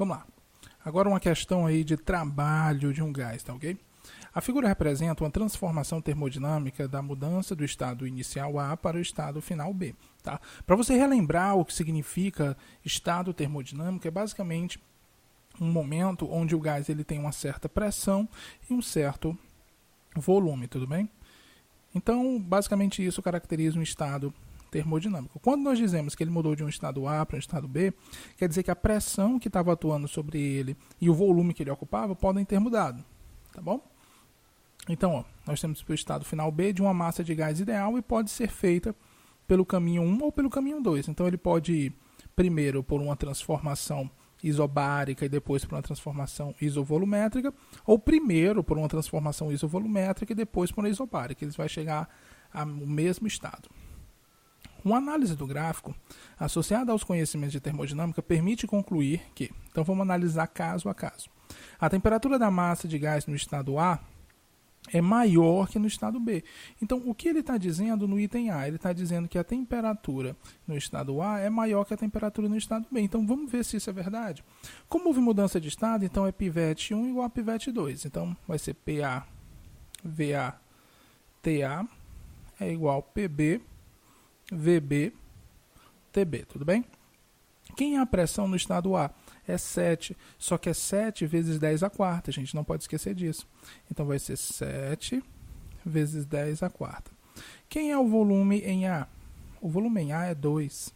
Vamos lá. Agora uma questão aí de trabalho de um gás, tá ok? A figura representa uma transformação termodinâmica da mudança do estado inicial A para o estado final B. Tá? Para você relembrar o que significa estado termodinâmico, é basicamente um momento onde o gás ele tem uma certa pressão e um certo volume, tudo bem? Então, basicamente isso caracteriza um estado termodinâmico. Quando nós dizemos que ele mudou de um estado A para um estado B, quer dizer que a pressão que estava atuando sobre ele e o volume que ele ocupava podem ter mudado, tá bom? Então, ó, nós temos o estado final B de uma massa de gás ideal e pode ser feita pelo caminho 1 ou pelo caminho 2. Então, ele pode ir primeiro por uma transformação isobárica e depois por uma transformação isovolumétrica, ou primeiro por uma transformação isovolumétrica e depois por uma isobárica. Eles vão chegar ao mesmo estado. Uma análise do gráfico associada aos conhecimentos de termodinâmica permite concluir que, então vamos analisar caso a caso, a temperatura da massa de gás no estado A é maior que no estado B. Então, o que ele está dizendo no item A? Ele está dizendo que a temperatura no estado A é maior que a temperatura no estado B. Então, vamos ver se isso é verdade. Como houve mudança de estado, então é pivete 1 igual a pivete 2. Então, vai ser PA, VA, TA é igual a PB, VB, TB, tudo bem? Quem é a pressão no estado A? É 7, só que é 7 vezes 10 a quarta, a gente não pode esquecer disso. Então vai ser 7 vezes 10 a quarta. Quem é o volume em A? O volume em A é 2,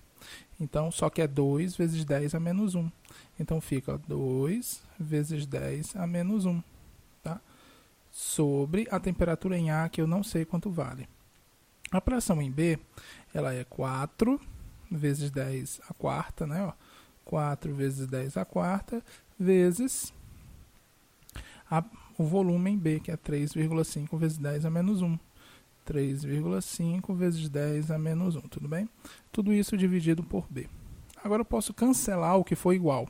então só que é 2 vezes 10 a menos 1. Então fica 2 vezes 10 a menos 1, tá? Sobre a temperatura em A, que eu não sei quanto vale. A pressão em B, ela é 4 vezes 10 a quarta, né? Ó, 4 vezes 10 a quarta, vezes o volume em B, que é 3,5 vezes 10 a menos 1. 3,5 vezes 10 a menos 1, tudo bem? Tudo isso dividido por B. Agora eu posso cancelar o que for igual.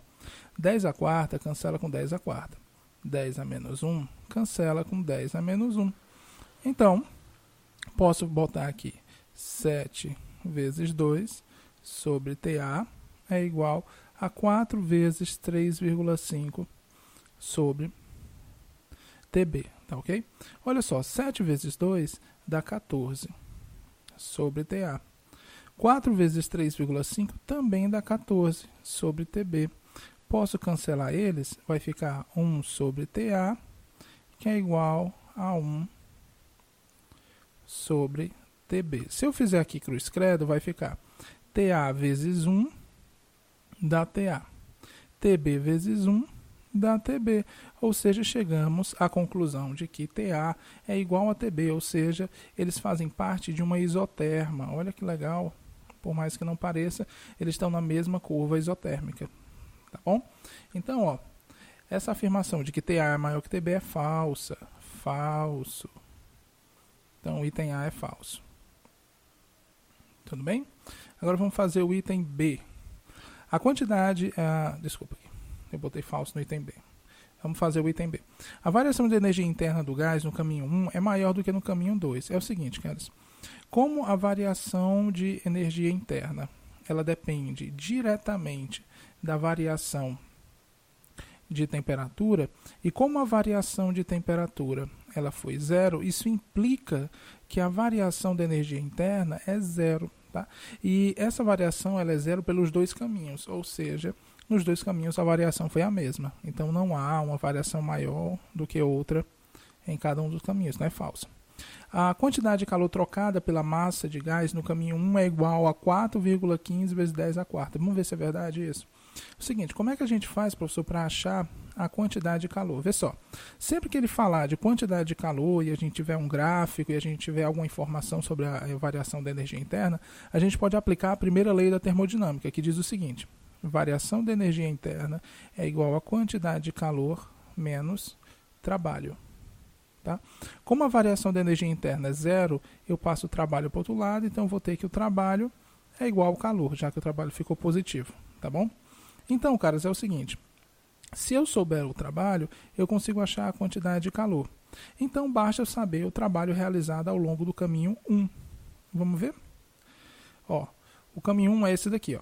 10 a quarta cancela com 10 a quarta. 10 a menos 1 cancela com 10 a menos 1. Então, posso botar aqui 7 vezes 2 sobre TA é igual a 4 vezes 3,5 sobre TB, tá ok? Olha só, 7 vezes 2 dá 14 sobre TA. 4 vezes 3,5 também dá 14 sobre TB. Posso cancelar eles, vai ficar 1 sobre TA, que é igual a 1 sobre TB. Se eu fizer aqui cruz credo, vai ficar TA vezes 1 dá TA. TB vezes 1 dá TB. Ou seja, chegamos à conclusão de que TA é igual a TB, ou seja, eles fazem parte de uma isoterma. Olha que legal, por mais que não pareça, eles estão na mesma curva isotérmica. Tá bom? Então, ó, essa afirmação de que TA é maior que TB é falsa. Falso. Então, o item A é falso. Tudo bem? Agora vamos fazer o item B. A quantidade... desculpa, eu botei falso no item B. Vamos fazer o item B. A variação de energia interna do gás no caminho 1 é maior do que no caminho 2. É o seguinte, caras. Como a variação de energia interna ela depende diretamente da variação de temperatura, e como a variação de temperatura ela foi zero, isso implica que a variação da energia interna é zero. Tá? E essa variação ela é zero pelos dois caminhos, ou seja, nos dois caminhos a variação foi a mesma. Então não há uma variação maior do que outra em cada um dos caminhos, não é falsa. A quantidade de calor trocada pela massa de gás no caminho 1 é igual a 4,15 vezes 10 a quarta. Vamos ver se é verdade isso. O seguinte, como é que a gente faz, professor, para achar a quantidade de calor? Vê só, sempre que ele falar de quantidade de calor e a gente tiver um gráfico e a gente tiver alguma informação sobre a variação da energia interna, a gente pode aplicar a primeira lei da termodinâmica, que diz o seguinte: variação da energia interna é igual a quantidade de calor menos trabalho. Tá? Como a variação da energia interna é zero, eu passo o trabalho para o outro lado, então eu vou ter que o trabalho é igual ao calor, já que o trabalho ficou positivo. Tá bom? Então, caras, é o seguinte. Se eu souber o trabalho, eu consigo achar a quantidade de calor. Então, basta eu saber o trabalho realizado ao longo do caminho 1. Vamos ver? Ó, o caminho 1 é esse daqui. Ó.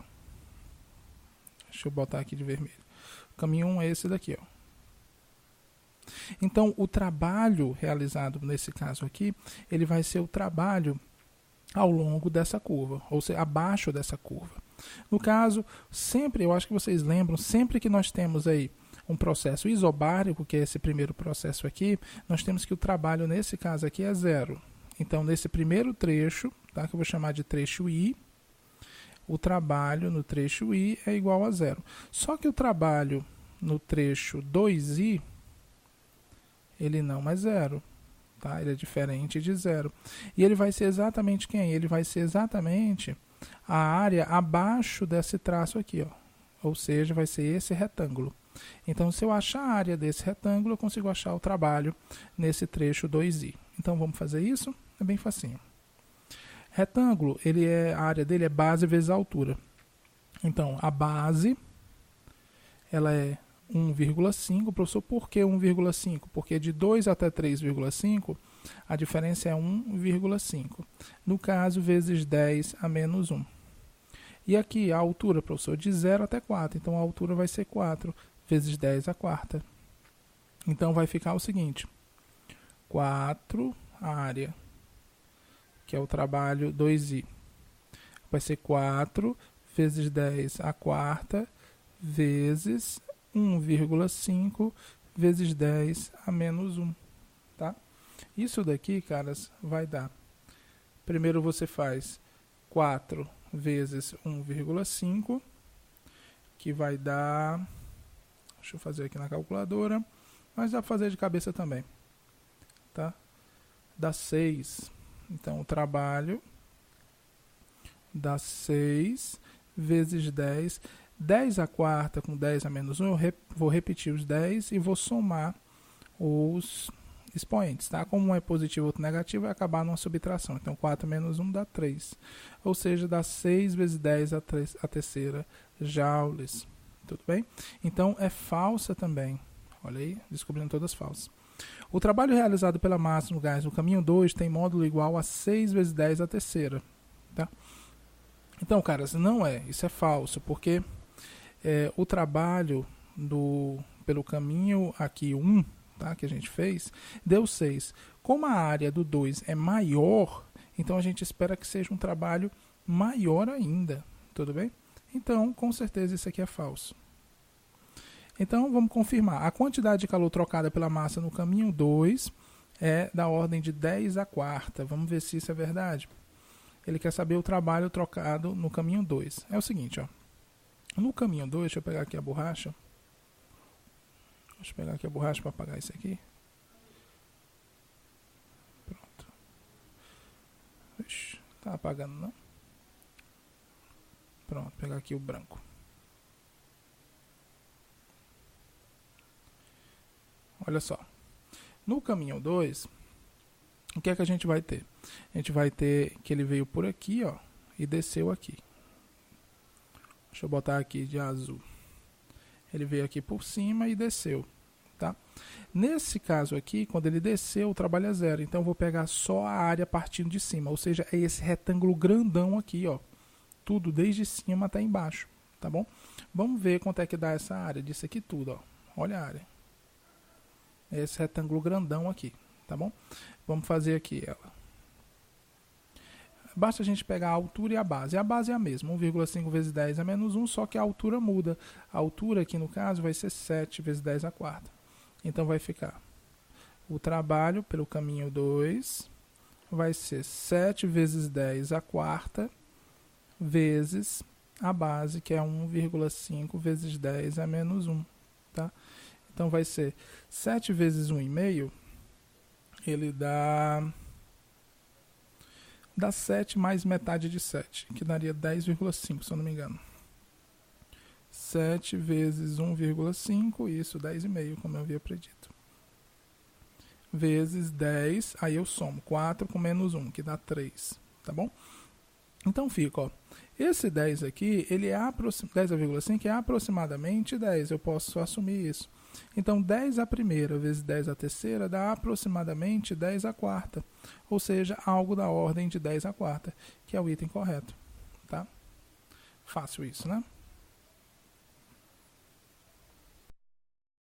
Deixa eu botar aqui de vermelho. O caminho 1 é esse daqui, ó. Então, o trabalho realizado nesse caso aqui, ele vai ser o trabalho ao longo dessa curva, ou seja, abaixo dessa curva. No caso, sempre, eu acho que vocês lembram, sempre que nós temos aí um processo isobárico, que é esse primeiro processo aqui, nós temos que o trabalho nesse caso aqui é 0. Então, nesse primeiro trecho, tá, que eu vou chamar de trecho I, o trabalho no trecho I é igual a 0. Só que o trabalho no trecho 2I, ele não é 0. Tá? Ele é diferente de 0. E ele vai ser exatamente quem? Ele vai ser exatamente a área abaixo desse traço aqui, ó. Ou seja, vai ser esse retângulo. Então, se eu achar a área desse retângulo, eu consigo achar o trabalho nesse trecho 2i. Então, vamos fazer isso? É bem facinho. Retângulo, a área dele é base vezes a altura. Então, a base, ela é 1,5. Professor, por que 1,5? Porque de 2 até 3,5, a diferença é 1,5. No caso, vezes 10 a menos 1. E aqui, a altura, professor, de 0 até 4. Então, a altura vai ser 4 vezes 10 a quarta. Então, vai ficar o seguinte. 4, a área, que é o trabalho 2i. Vai ser 4 vezes 10 a quarta, vezes 1,5 vezes 10 a menos 1. Tá? Isso daqui, caras, vai dar. Primeiro você faz 4 vezes 1,5, que vai dar... Deixa eu fazer aqui na calculadora, mas dá para fazer de cabeça também. Tá? Dá 6. Então, o trabalho dá 6 vezes 10. 10 a quarta com 10 a menos 1, eu vou repetir os 10 e vou somar os expoentes. Tá? Como um é positivo e outro negativo, vai acabar numa subtração. Então, 4 menos 1 dá 3. Ou seja, dá 6 vezes 10 a terceira joules. Tudo bem? Então, é falsa também. Olha aí, descobrindo todas falsas. O trabalho realizado pela massa no gás no caminho 2 tem módulo igual a 6 vezes 10 a terceira. Tá? Então, caras, não é. Isso é falso, porque o trabalho pelo caminho aqui 1, tá, que a gente fez, deu 6. Como a área do 2 é maior, então a gente espera que seja um trabalho maior ainda. Tudo bem? Então, com certeza, isso aqui é falso. Então, vamos confirmar. A quantidade de calor trocada pela massa no caminho 2 é da ordem de 10 a quarta. Vamos ver se isso é verdade. Ele quer saber o trabalho trocado no caminho 2. É o seguinte, ó. No caminho 2, deixa eu pegar aqui a borracha. Deixa eu pegar aqui a borracha para apagar isso aqui. Pronto. Ixi, tá apagando, não? Pronto, vou pegar aqui o branco. Olha só. No caminho 2, o que é que a gente vai ter? A gente vai ter que ele veio por aqui, ó, e desceu aqui. Deixa eu botar aqui de azul. Ele veio aqui por cima e desceu, tá? Nesse caso aqui, quando ele desceu, o trabalho é 0. Então, eu vou pegar só a área partindo de cima. Ou seja, é esse retângulo grandão aqui, ó. Tudo desde cima até embaixo, tá bom? Vamos ver quanto é que dá essa área disso aqui tudo, ó. Olha a área. É esse retângulo grandão aqui, tá bom? Vamos fazer aqui ela. Basta a gente pegar a altura e a base. A base é a mesma, 1,5 vezes 10 a menos 1, só que a altura muda. A altura aqui, no caso, vai ser 7 vezes 10 a quarta. Então, vai ficar o trabalho pelo caminho 2 vai ser 7 vezes 10 a quarta vezes a base, que é 1,5 vezes 10 a menos 1. Tá? Então, vai ser 7 vezes 1,5, ele dá 7 mais metade de 7, que daria 10,5, se eu não me engano. 7 vezes 1,5, isso, 10,5, como eu havia predito. Vezes 10, aí eu somo 4 com menos 1, que dá 3, tá bom? Então fica, ó, esse 10 aqui, ele é 10,5 é aproximadamente 10, eu posso assumir isso. Então, 10 a primeira vezes 10 a terceira dá aproximadamente 10 a quarta. Ou seja, algo da ordem de 10 a quarta, que é o item correto. Tá? Fácil isso, né?